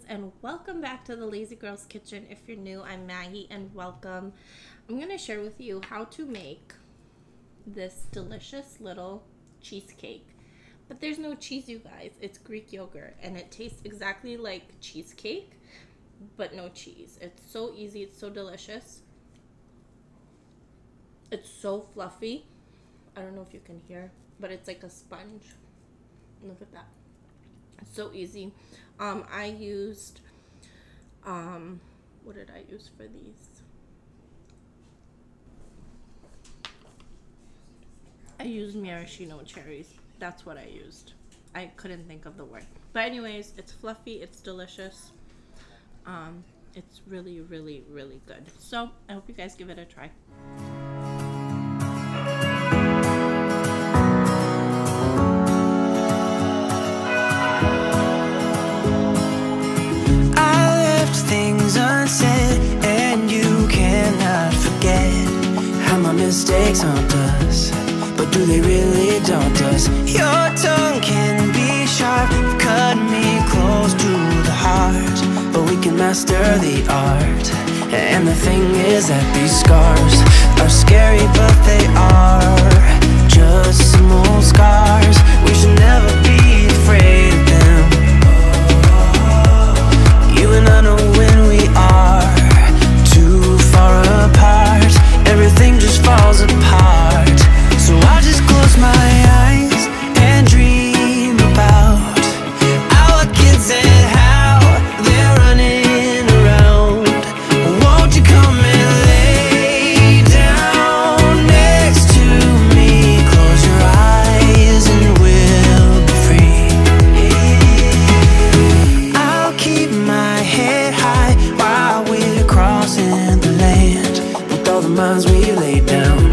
and welcome back to the Lazy Girl's Kitchen. If you're new, I'm Maggie and welcome. I'm going to share with you how to make this delicious little cheesecake. But there's no cheese, you guys. It's Greek yogurt and it tastes exactly like cheesecake, but no cheese. It's so easy. It's so delicious. It's so fluffy. I don't know if you can hear, but it's like a sponge. Look at that. It's so easy. I used, what did I use for these? I used Maraschino Cherries. That's what I used. I couldn't think of the word. But anyways, it's fluffy, it's delicious. It's really, really, really good. So I hope you guys give it a try. Mistakes haunt us, but do they really daunt us? Your tongue can be sharp, cut me close to the heart, but we can master the art. And the thing is that these scars are scary, but they are just some old scars. We should never be afraid of them. You and I know when we are too far apart, everything just falls apart. So I just close my eyes and dream about our kids and how they're running around. Won't you come and lay down next to me? Close your eyes and we'll be free. I'll keep my head high while we're crossing the land. All the minds we lay down,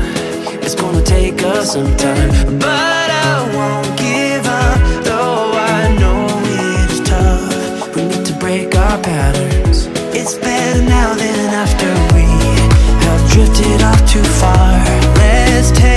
it's gonna take us some time, but I won't give up, though I know it's tough. We need to break our patterns. It's better now than after we have drifted off too far. Let's take